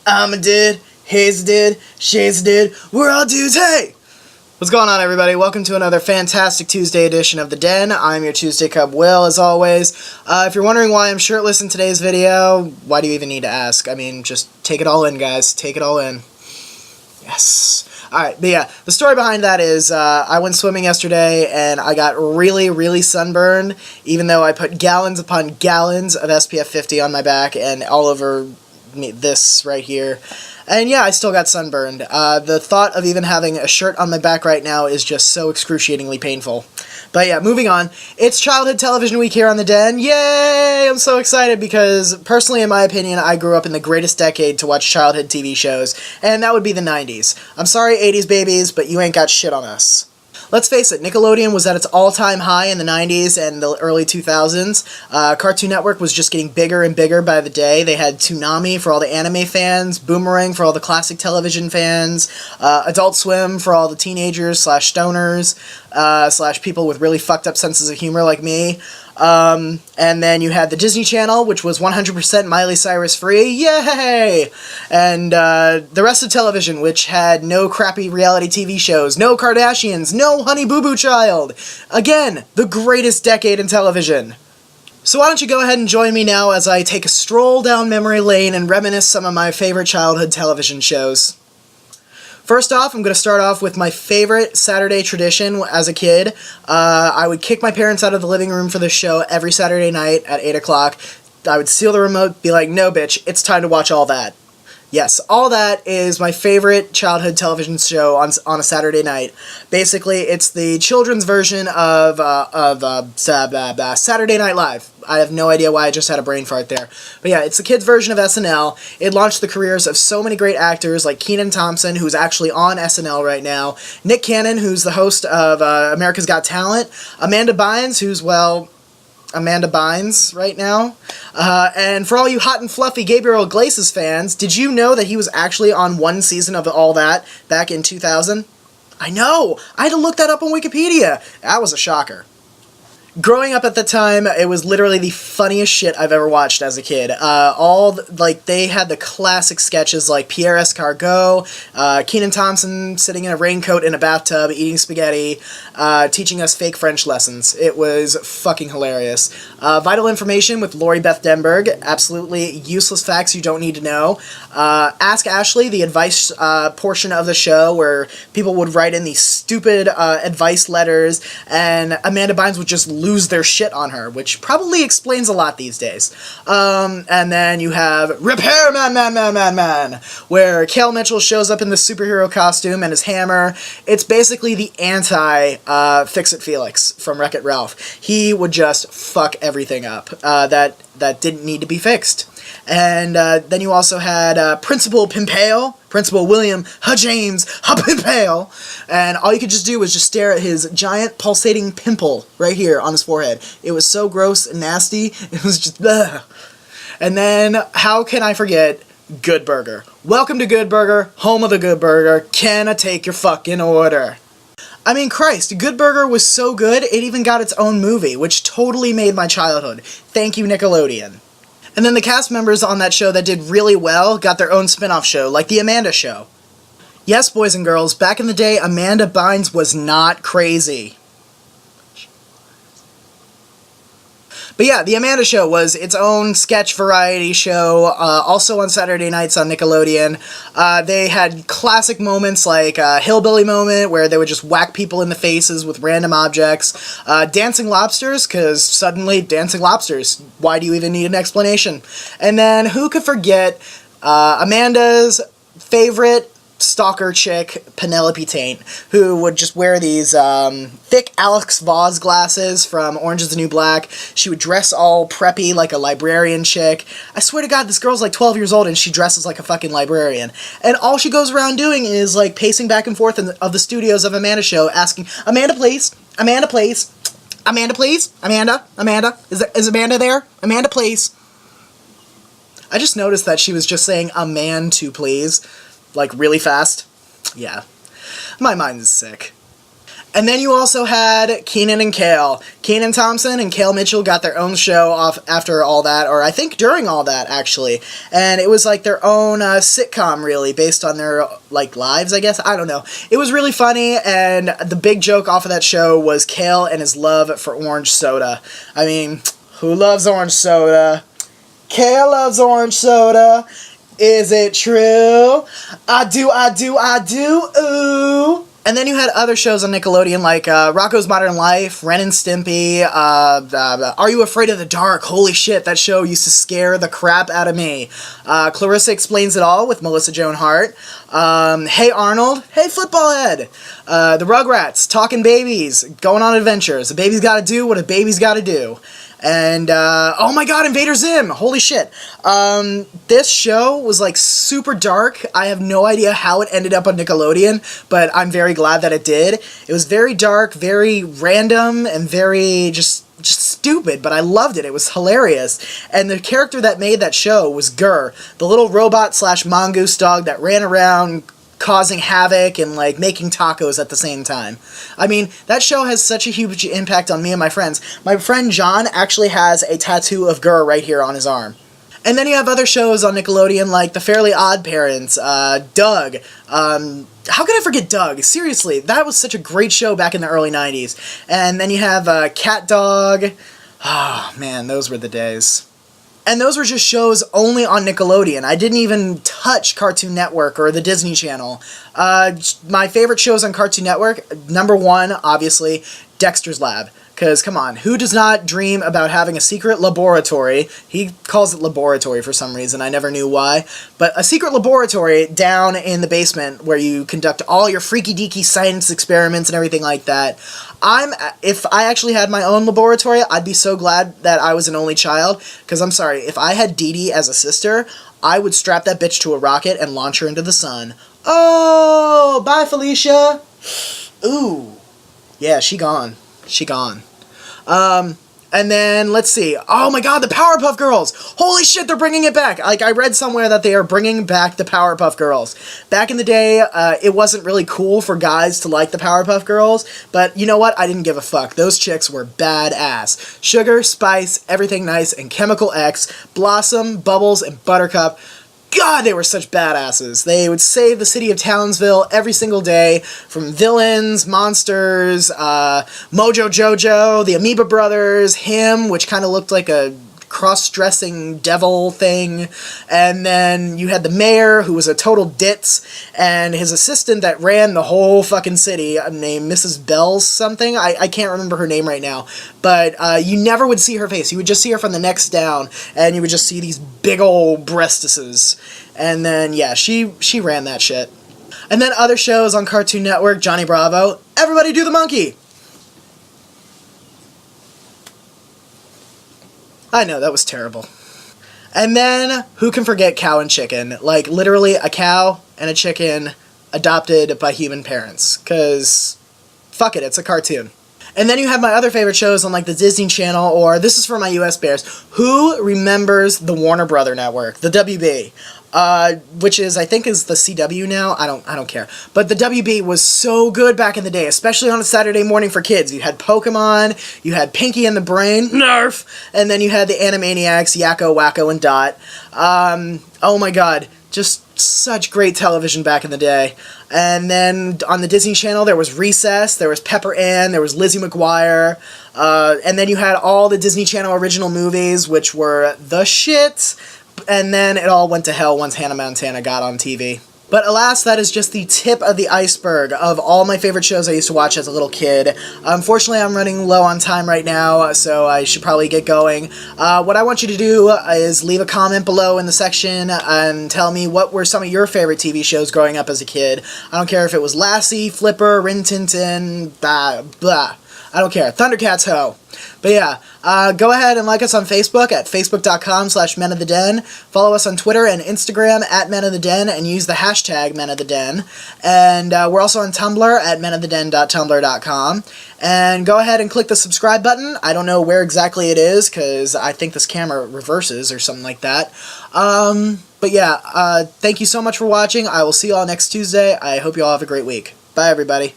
I'm a dude, he's a dude, she's a dude, we're all dudes, hey! What's going on, everybody? Welcome to another fantastic Tuesday edition of The Den. I'm your Tuesday Cub, Will, as always. If you're wondering why I'm shirtless in today's video, why do you even need to ask? I mean, just take it all in, guys. Take it all in. Yes. Alright, but yeah, the story behind that is, I went swimming yesterday, and I got really sunburned, even though I put gallons upon gallons of SPF 50 on my back, and all over this right here. And yeah, I still got sunburned. The thought of even having a shirt on my back right now is just so excruciatingly painful. But yeah, moving on. It's Childhood Television Week here on The Den. Yay! I'm so excited because, personally, in my opinion, I grew up in the greatest decade to watch childhood TV shows, and that would be the 90s. I'm sorry, 80s babies, but you ain't got shit on us. Let's face it, Nickelodeon was at its all-time high in the 90s and the early 2000s. Cartoon Network was just getting bigger and bigger by the day. They had Toonami for all the anime fans, Boomerang for all the classic television fans, Adult Swim for all the teenagers slash stoners, slash people with really fucked up senses of humor like me. And then you had the Disney Channel, which was 100% Miley Cyrus free, yay! And the rest of television, which had no crappy reality TV shows, no Kardashians, no Honey Boo Boo Child. Again, the greatest decade in television. So why don't you go ahead and join me now as I take a stroll down memory lane and reminisce some of my favorite childhood television shows. First off, I'm going to start off with my favorite Saturday tradition as a kid. I would kick my parents out of the living room for this show every Saturday night at 8 o'clock. I would steal the remote, be like, no bitch, it's time to watch All That. Yes, All That is my favorite childhood television show on a Saturday night. Basically, it's the children's version of Saturday Night Live. I have no idea why I just had a brain fart there. But yeah, it's the kids' version of SNL. It launched the careers of so many great actors like Kenan Thompson, who's actually on SNL right now, Nick Cannon, who's the host of America's Got Talent, Amanda Bynes, who's, well, Amanda Bynes right now. And for all you hot and fluffy Gabriel Iglesias fans, did you know that he was actually on one season of All That back in 2000? I know! I had to look that up on Wikipedia! That was a shocker. Growing up at the time, it was literally the funniest shit I've ever watched as a kid. They had the classic sketches like Pierre Escargot, Kenan Thompson sitting in a raincoat in a bathtub eating spaghetti, teaching us fake French lessons. It was fucking hilarious. Vital Information with Lori Beth Denberg, absolutely useless facts you don't need to know. Ask Ashley, the advice portion of the show where people would write in these stupid advice letters, and Amanda Bynes would just lose their shit on her, which probably explains a lot these days. And then you have Repairman, where Kel Mitchell shows up in the superhero costume and his hammer. It's basically the anti-Fix-It Felix from Wreck-It Ralph. He would just fuck everything up that didn't need to be fixed. And then you also had Principal Pimpale, Principal William James Pimpale, and all you could just do was just stare at his giant pulsating pimple right here on his forehead. It was so gross and nasty, it was just ugh. And then, how can I forget Good Burger? Welcome to Good Burger, home of the Good Burger. Can I take your fucking order? I mean, Christ, Good Burger was so good, it even got its own movie, which totally made my childhood. Thank you, Nickelodeon. And then the cast members on that show that did really well got their own spin-off show, like The Amanda Show. Yes, boys and girls, back in the day, Amanda Bynes was not crazy. But yeah, The Amanda Show was its own sketch variety show, also on Saturday nights on Nickelodeon. They had classic moments like a hillbilly moment where they would just whack people in the faces with random objects. Dancing lobsters, because suddenly dancing lobsters. Why do you even need an explanation? And then who could forget Amanda's favorite stalker chick, Penelope Taint, who would just wear these thick Alex Voss glasses from Orange is the New Black. She would dress all preppy like a librarian chick. I swear to God, this girl's like 12 years old and she dresses like a fucking librarian. And all she goes around doing is like pacing back and forth of the studios of Amanda Show, asking, Amanda, please. Amanda, please. Amanda, please. Amanda. Amanda. Is Amanda there? Amanda, please. I just noticed that she was just saying a man to please. Like, really fast? Yeah. My mind is sick. And then you also had Kenan and Kel. Kenan Thompson and Kel Mitchell got their own show off after all that, or I think during all that, actually. And it was like their own sitcom, really, based on their, like, lives, I guess? I don't know. It was really funny, and the big joke off of that show was Kel and his love for orange soda. I mean, who loves orange soda? Kel loves orange soda. Is it true? I do, ooh. And then you had other shows on Nickelodeon like Rocko's Modern Life, Ren and Stimpy, Are You Afraid of the Dark? Holy shit, that show used to scare the crap out of me. Clarissa Explains It All with Melissa Joan Hart. Hey Arnold, Hey Football Head. The Rugrats, Talking Babies, Going on Adventures. A baby's gotta do what a baby's gotta do. And, oh my god, Invader Zim! Holy shit. This show was, like, super dark. I have no idea how it ended up on Nickelodeon, but I'm very glad that it did. It was very dark, very random, and very just stupid, but I loved it. It was hilarious. And the character that made that show was Gur, the little robot slash mongoose dog that ran around causing havoc and, like, making tacos at the same time. I mean, that show has such a huge impact on me and my friends. My friend John actually has a tattoo of Gur right here on his arm. And then you have other shows on Nickelodeon like The Fairly Odd Parents, Doug. How could I forget Doug? Seriously, that was such a great show back in the early 90s. And then you have Cat Dog. Oh, man, those were the days. And those were just shows only on Nickelodeon. I didn't even touch Cartoon Network or the Disney Channel. My favorite shows on Cartoon Network, number one, obviously, Dexter's Lab. Because, come on, who does not dream about having a secret laboratory? He calls it laboratory for some reason, I never knew why. But a secret laboratory down in the basement where you conduct all your freaky-deaky science experiments and everything like that. If I actually had my own laboratory, I'd be so glad that I was an only child. Because, I'm sorry, if I had Dee Dee as a sister, I would strap that bitch to a rocket and launch her into the sun. Oh, bye, Felicia. Ooh. Yeah, she gone. She gone. And then, let's see. Oh my god, the Powerpuff Girls! Holy shit, they're bringing it back! Like, I read somewhere that they are bringing back the Powerpuff Girls. Back in the day, it wasn't really cool for guys to like the Powerpuff Girls, but you know what? I didn't give a fuck. Those chicks were badass. Sugar, Spice, Everything Nice, and Chemical X, Blossom, Bubbles, and Buttercup. God, they were such badasses. They would save the city of Townsville every single day from villains, monsters, Mojo Jojo, the Amoeba Brothers, him, which kind of looked like a cross-dressing devil thing, and then you had the mayor, who was a total ditz, and his assistant that ran the whole fucking city, named Mrs. Bells something. I can't remember her name right now, but you never would see her face. You would just see her from the necks down, and you would just see these big old breastises. And then, yeah, she ran that shit. And then other shows on Cartoon Network, Johnny Bravo, Everybody Do the Monkey! I know, that was terrible. And then, who can forget Cow and Chicken? Like, literally a cow and a chicken adopted by human parents. Because, fuck it, it's a cartoon. And then you have my other favorite shows on, like, the Disney Channel, or this is for my US Bears. Who remembers the Warner Brother Network, the WB? Which is, I think, is the CW now. I don't care. But the WB was so good back in the day, especially on a Saturday morning for kids. You had Pokemon, you had Pinky and the Brain, Nerf, and then you had the Animaniacs, Yakko, Wacko, and Dot. Oh my god, just such great television back in the day. And then on the Disney Channel, there was Recess, there was Pepper Ann, there was Lizzie McGuire, and then you had all the Disney Channel original movies, which were the shit. And then it all went to hell once Hannah Montana got on TV. But alas, that is just the tip of the iceberg of all my favorite shows I used to watch as a little kid. Unfortunately, I'm running low on time right now, so I should probably get going. What I want you to do is leave a comment below in the section and tell me what were some of your favorite TV shows growing up as a kid. I don't care if it was Lassie, Flipper, Rin Tin Tin, blah, blah. I don't care. Thundercats ho! But yeah, go ahead and like us on Facebook at facebook.com/menoftheden. Follow us on Twitter and Instagram at menoftheden and use the hashtag menoftheden. And we're also on Tumblr at menoftheden.tumblr.com. And go ahead and click the subscribe button. I don't know where exactly it is because I think this camera reverses or something like that. But yeah, thank you so much for watching. I will see you all next Tuesday. I hope you all have a great week. Bye, everybody.